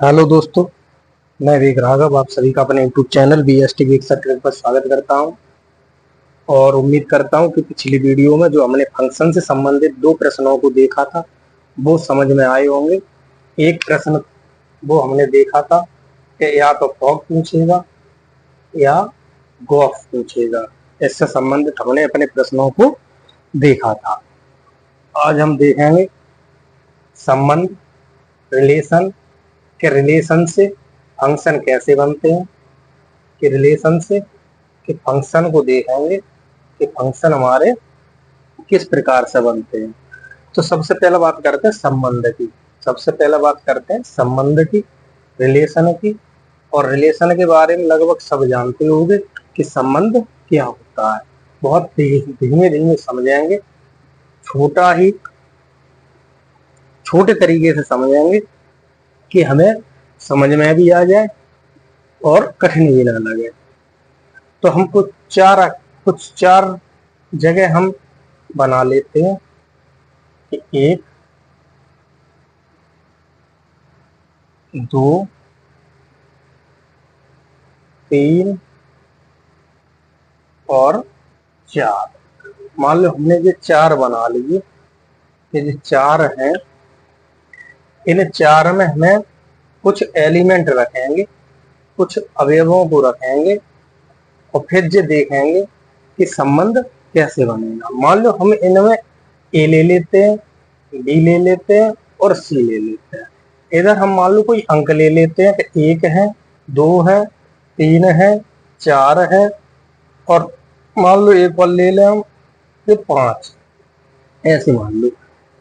Hello दोस्तों, मैं वेग राघव आप सभी का अपने यूट्यूब चैनल BST वेग सर्टिफिकेट पर स्वागत करता हूं और उम्मीद करता हूं कि पिछली वीडियो में जो हमने फंक्शन से संबंधित दो प्रश्नों को देखा था वो समझ में आए होंगे। एक प्रश्न वो हमने देखा था कि या तो फॉग पूछेगा या गॉक्स पूछेगा। इससे संबंधित हमने अपने प्रश्नों को देखा था। आज हम देखेंगे संबंध, रिलेशन के रिलेशन से फंक्शन कैसे बनते हैं, कि रिलेशन से कि फंक्शन को देखेंगे कि फंक्शन हमारे किस प्रकार से बनते हैं। तो सबसे पहले बात करते हैं संबंध की। सबसे पहले बात करते हैं संबंध की, रिलेशन की। और रिलेशन के बारे में लगभग सब जानते होंगे कि संबंध क्या होता है। बहुत धीमे धीमे समझेंगे, छोटे तरीके से समझेंगे कि हमें समझ में भी आ जाए और कठिन भी ना लगे। तो हम कुछ चार जगह हम बना लेते हैं कि 1, 2, 3 और 4। मान लो हमने ये 4 बना लिए। ये 4 हैं, इन 4 में हमें कुछ एलिमेंट रखेंगे, कुछ अवयवों को रखेंगे और फिर ये देखेंगे कि संबंध कैसे बनेगा। मान लो हम इनमें ए ले लेते हैं, बी ले लेते हैं और सी ले लेते हैं। इधर हम मान लो कोई अंक ले लेते हैं कि 1 है, 2 है, 3 है, 4 है और मान लो एक और ले लें हम कि 5। ऐसे मान लो,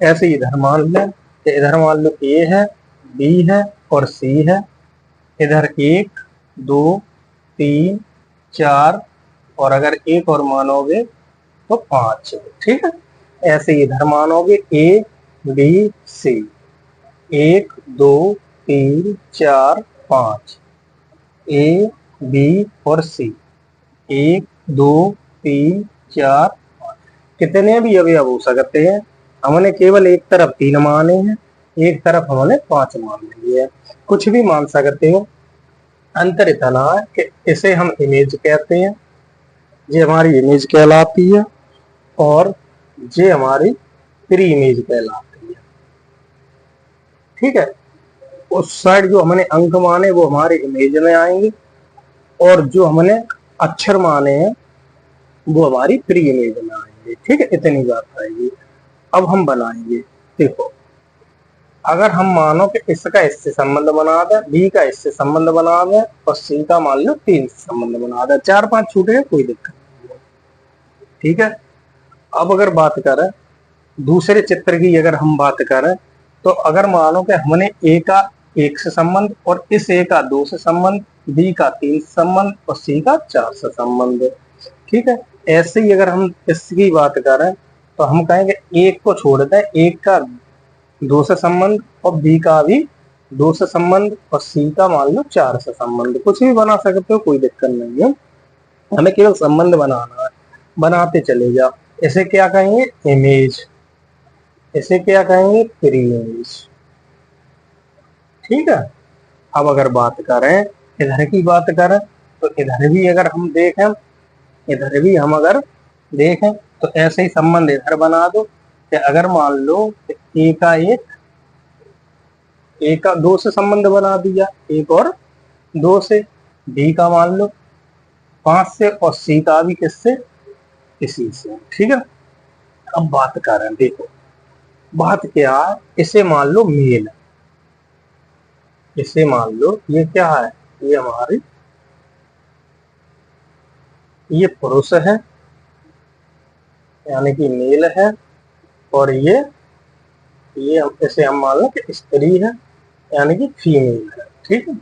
ऐसे इधर मान लें कि इधर मान लो ए है, बी है और सी है। इधर 1, 2, 3, 4 और अगर एक और मानोगे तो 5। ठीक है, ऐसे इधर मानोगे ए, बी, सी। 1, 2, 3, 4, 5 ए, बी और सी। 1, 2, 3, 4, 5 कितने भी अवयव हो सकते हैं। हमने केवल एक तरफ 3 माने हैं, एक तरफ हमने 5 मान लिए है। कुछ भी मान सकते हो। अंतर इतना है कि इसे हम इमेज कहते हैं, ये हमारी इमेज कहलाती है और ये हमारी प्री इमेज कहलाती है। ठीक है, उस साइड जो हमने अंक माने वो हमारे इमेज में आएंगे और जो हमने अक्षर माने हैं वो हमारी प्री इमेज में आएंगे। ठीक है, इतनी बात आएगी। अब हम बनाएंगे, देखो अगर हम मानो कि इसका इससे संबंध बना दें, बी का इससे संबंध बना दें और सी का मान लो 3 से संबंध बना दें, 4-5 छूटे कोई दिक्कत नहीं है। ठीक है, अब अगर बात करें दूसरे चित्र की, अगर हम बात करें तो अगर मानो कि हमने ए का 1 से संबंध और इस ए का 2 से संबंध, बी का 3 से संबंध और सी का 4 से संबंध। ठीक है, ऐसे ही अगर हम इसकी बात करें तो हम कहेंगे एक को छोड़ दें, एक का 2 से संबंध और बी का भी 2 से संबंध और सी का मान लो 4 से संबंध। कुछ भी बना सकते हो, कोई दिक्कत नहीं है, हमें केवल संबंध बनाना है। बनाते चले जाओ। इसे क्या कहेंगे, इमेज। इसे क्या कहेंगे, प्री इमेज। ठीक है, अब अगर बात करें इधर की बात करें तो इधर भी अगर हम देखें, इधर भी हम अगर देखें तो ऐसे ही संबंध इधर बना दो कि अगर मान लो ए का 2 से संबंध बना दिया, एक और 2 से, बी का मान लो 5 से और सी का भी किससे, इसी से। ठीक है, अब बात करें, देखो बात क्या है, इसे मान लो मेल, इसे मान लो ये क्या है, ये हमारी ये पुरुष है यानी कि मेल है और ये इसे हम मान लो कि स्त्री है यानी कि फीमेल है। ठीक है,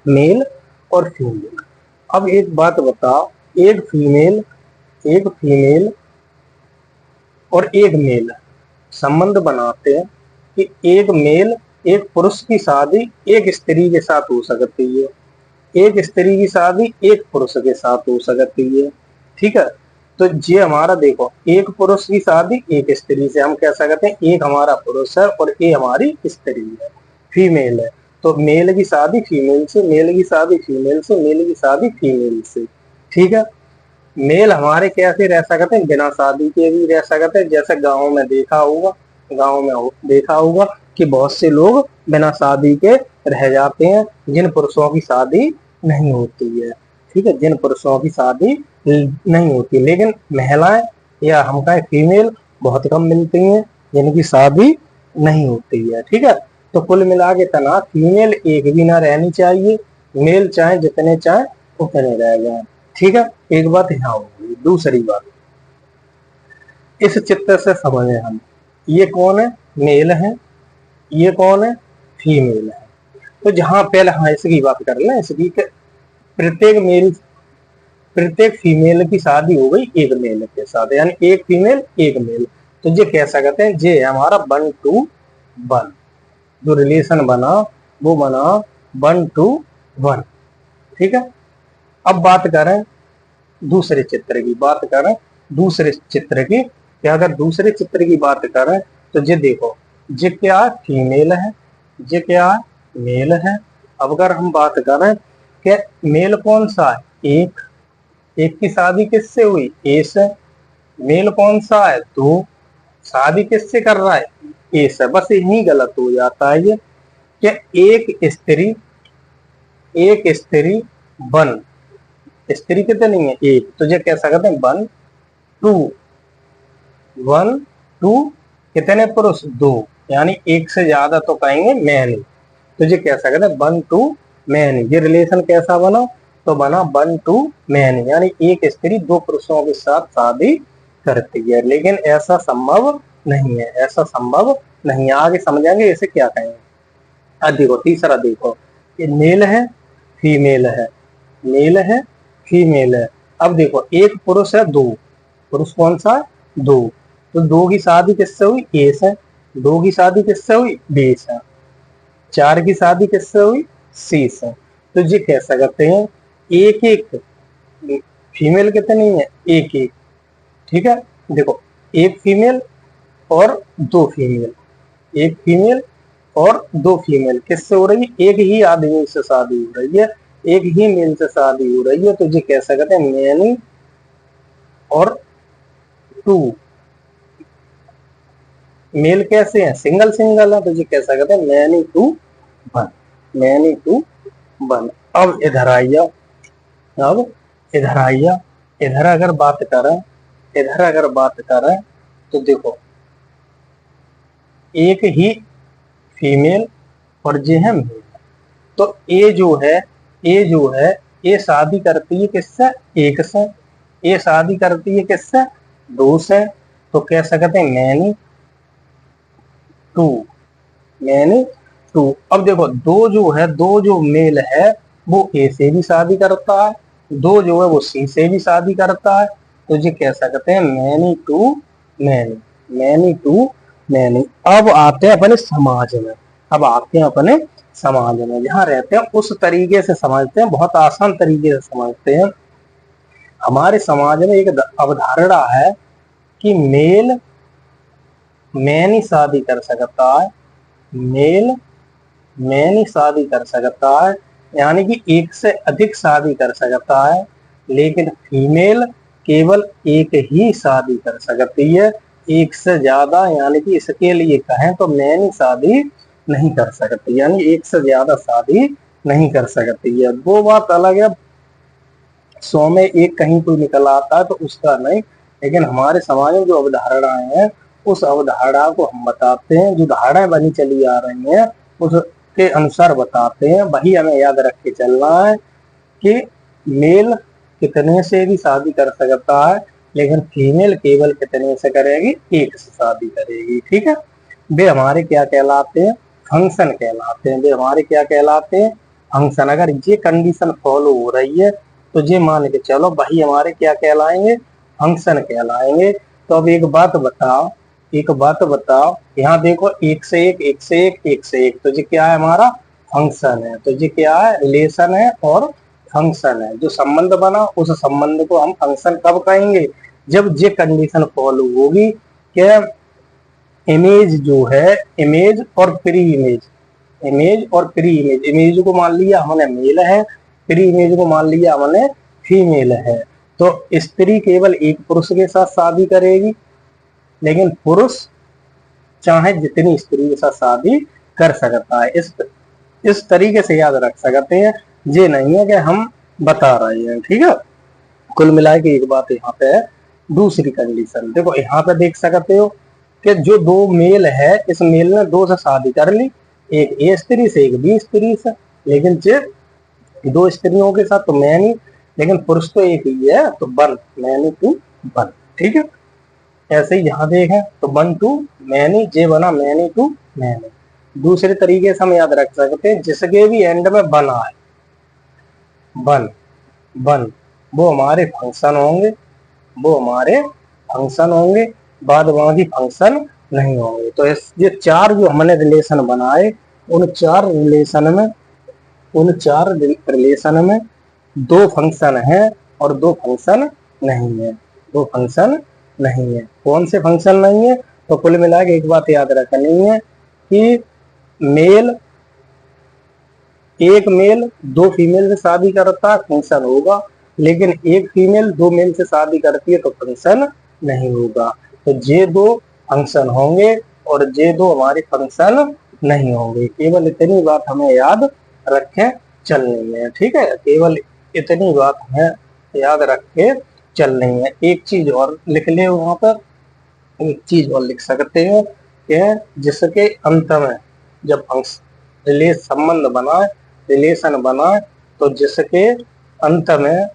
मेल और फीमेल। अब एक बात बताओ, एक फीमेल और एक मेल संबंध बनाते हैं कि एक मेल, एक पुरुष की शादी एक स्त्री के साथ हो सकती है, एक स्त्री की शादी एक पुरुष के साथ हो सकती है। ठीक है, तो ये हमारा देखो, एक पुरुष की शादी एक स्त्री से, हम कह सकते हैं एक हमारा पुरुष है और एक हमारी स्त्री है, फीमेल है। तो मेल की शादी फीमेल से, मेल की शादी फीमेल से, मेल की शादी फीमेल से। ठीक है। मेल हमारे कैसे रह सकते हैं, बिना शादी के भी रह सकते हैं। जैसे गाँव में देखा होगा, गाँव में देखा होगा कि बहुत से लोग बिना शादी के रह जाते हैं, जिन पुरुषों की शादी नहीं होती है। ठीक है, जिन पुरुषों की शादी नहीं होती। लेकिन महिलाएं या हम कहें फीमेल बहुत कम मिलती हैं जिनकी शादी नहीं होती है। ठीक है, तो कुल मिला के तना फीमेल एक भी ना रहनी चाहिए, मेल चाहे जितने चाहे उतने रह जाए। ठीक है, एक बात यहाँ होगी। दूसरी बात, इस चित्र से समझे हम, ये कौन है, मेल है, ये कौन है, फीमेल है। तो जहां पहले हाँ इसकी बात कर लें, इसकी प्रत्येक मेल, प्रत्येक फीमेल की शादी हो गई एक मेल के साथ, यानी एक फीमेल एक मेल। तो ये कह सकते हैं ये हमारा 1:1, जो रिलेशन बना वो बना 1:1। ठीक है, अब बात करें दूसरे चित्र की, बात करें दूसरे चित्र की। क्या अगर दूसरे चित्र की बात करें तो ये देखो, ये क्या फीमेल है, ये क्या मेल है। अब अगर हम बात करें कि मेल कौन सा है, एक, एक की शादी किससे हुई, ए से। मेल कौन सा है, दो, शादी किससे कर रहा है, ए से। बस यही गलत हो जाता है ये कि एक स्त्री 1, स्त्री कितनी है, एक, तो ये कह सकते हैं 1:2 कितने पुरुष, दो, यानी एक से ज्यादा तो कहेंगे मैनी। तो ये कह सकते हैं 1:मैनी। ये रिलेशन कैसा बना, तो बना 1:मैनी, यानी एक स्त्री दो पुरुषों के साथ शादी करती है। लेकिन ऐसा संभव नहीं है, ऐसा संभव नहीं है। आगे समझेंगे इसे क्या कहेंगे। अब देखो तीसरा, देखो ये मेल है, फीमेल है, मेल है, फीमेल है। अब देखो एक पुरुष है, दो, पुरुष कौन सा है, दो, तो दो की शादी किससे हुई, ए से। दो की शादी किससे हुई, बी से। चार की शादी किससे हुई, सी से। तो ये कह सकते हैं एक एक, फीमेल कितनी है, एक एक। ठीक है, देखो एक फीमेल और दो फीमेल, एक फीमेल और दो फीमेल किससे हो रही है, एक ही आदमी से शादी हो रही है, एक ही मेल से शादी हो रही है। तो ये कह सकते हैं मैनी और टू। मेल कैसे हैं, सिंगल सिंगल है, तो ये कह सकते हैं मैनी 2:1, मैनी 2:1। अब इधर आइया, अब इधर आइया, इधर अगर बात करें, इधर अगर बात करें तो देखो एक ही फीमेल और ये है मेल। तो ए जो है, ए जो है, ये शादी करती है किससे, एक से। ये शादी करती है किससे, दो से। तो कह सकते हैं मैनी 2। अब देखो दो जो है, दो जो मेल है वो ए से भी शादी करता है, दो जो है वो सी से भी शादी करता है। तो ये कह सकते हैं मैनी। अब आते हैं अपने समाज में, अब आते हैं अपने समाज में जहाँ रहते हैं उस तरीके से समझते हैं, बहुत आसान तरीके से समझते हैं। हमारे समाज में एक अवधारणा है कि मेल मैनी शादी कर सकता है, मेल मैनी शादी कर सकता है, यानी कि एक से अधिक शादी कर सकता है। लेकिन फीमेल केवल एक ही शादी कर सकती है, एक से ज्यादा, यानी कि इसके लिए कहें तो मैनी शादी नहीं कर सकती, यानी एक से ज्यादा शादी नहीं कर सकती है। वो बात अलग है, 100 में एक कहीं कोई निकल आता है तो उसका नहीं। लेकिन हमारे समाज में जो अवधारणाएं हैं उस अवधारणा को हम बताते हैं, जो धारणाएं बनी चली आ रही हैं उसके अनुसार बताते हैं। वही हमें याद रख के चलना है कि मेल कितने से भी शादी कर सकता है, लेकिन फीमेल केवल कितने से करेगी, एक से शादी करेगी। ठीक है, वे हमारे क्या कहलाते हैं, फंक्शन कहलाते हैं। वे हमारे क्या कहलाते हैं, फंक्शन। अगर ये कंडीशन फॉलो हो रही है तो ये मान के चलो भाई हमारे क्या कहलाएंगे, फंक्शन कहलाएंगे। तो अब एक बात बताओ, एक बात बताओ, यहाँ देखो एक से एक, एक से एक, एक से एक, तो ये क्या है, हमारा फंक्शन है। तो ये क्या है, रिलेशन है और फंक्शन है। जो संबंध बना उस संबंध को हम फंक्शन कब कहेंगे, जब ये कंडीशन फॉलो होगी कि इमेज जो है, इमेज और प्री इमेज, इमेज और प्री इमेज। इमेज को मान लिया हमने मेल है, प्री इमेज को मान लिया हमने फीमेल है। तो स्त्री केवल एक पुरुष के साथ शादी करेगी, लेकिन पुरुष चाहे जितनी स्त्री के साथ शादी कर सकता है। इस तरीके से याद रख सकते हैं, ये नहीं है कि हम बता रहे हैं। ठीक है, कुल मिला के एक बात यहाँ पे है। दूसरी कंडीशन देखो, यहाँ पे देख सकते हो कि जो दो मेल है, इस मेल ने दो से शादी कर ली, एक ए स्त्री से एक बी स्त्री से, लेकिन जे दो स्त्रियों के साथ तो मैनी, लेकिन पुरुष तो एक ही है, तो वन, मैनी टू वन। ठीक है, ऐसे ही यहाँ देखें तो वन टू मैनी, जे बना मैनी टू मैनी। दूसरे तरीके से हम याद रख सकते हैं, जिसके भी एंड में बना है वन वन, वो हमारे फंक्शन होंगे, वो हमारे फंक्शन होंगे, बाद बाकी फंक्शन नहीं होंगे। तो ये चार जो हमने रिलेशन बनाए, उन चार रिलेशन में दो फंक्शन है और दो फंक्शन नहीं है। दो फंक्शन नहीं है। कौन से फंक्शन नहीं है? तो कुल मिला के एक बात याद रखनी है कि एक मेल दो फीमेल से शादी करता है, फंक्शन होगा, लेकिन एक फीमेल दो मेल से शादी करती है तो फंक्शन नहीं होगा। तो ये दो फंक्शन होंगे और ये दो हमारे फंक्शन नहीं होंगे। केवल इतनी बात हमें याद रखें चलनी है। ठीक है, केवल इतनी बात हमें याद रख के चलनी है। एक चीज और लिख ले, वहां पर एक चीज और लिख सकते हैं कि जिसके अंत में जब संबंध बनाए, रिलेशन बनाए, तो जिसके अंत में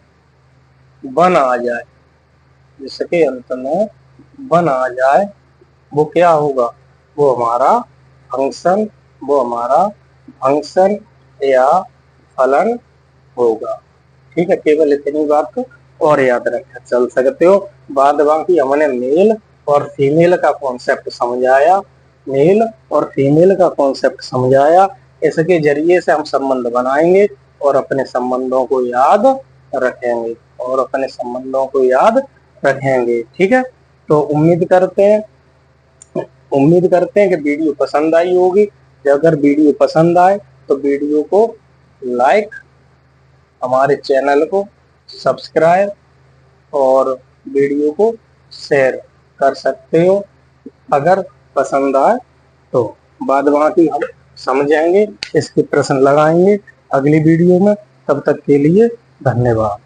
वन आ जाए, जिसके अंत में वन आ जाए, वो क्या होगा? वो हमारा फंक्शन या फलन होगा। ठीक है, केवल इतनी बात को और याद रख चल सकते हो। बाद बाकी हमने मेल और फीमेल का कॉन्सेप्ट समझाया, मेल और फीमेल का कॉन्सेप्ट समझाया। इसके जरिए से हम संबंध बनाएंगे और अपने संबंधों को याद रखेंगे। ठीक है, तो उम्मीद करते हैं कि वीडियो पसंद आई होगी। अगर वीडियो पसंद आए तो वीडियो को लाइक, हमारे चैनल को सब्सक्राइब और वीडियो को शेयर कर सकते हो अगर पसंद आए तो। बाद बाकी हम समझेंगे, इसके प्रश्न लगाएंगे अगली वीडियो में। तब तक के लिए धन्यवाद।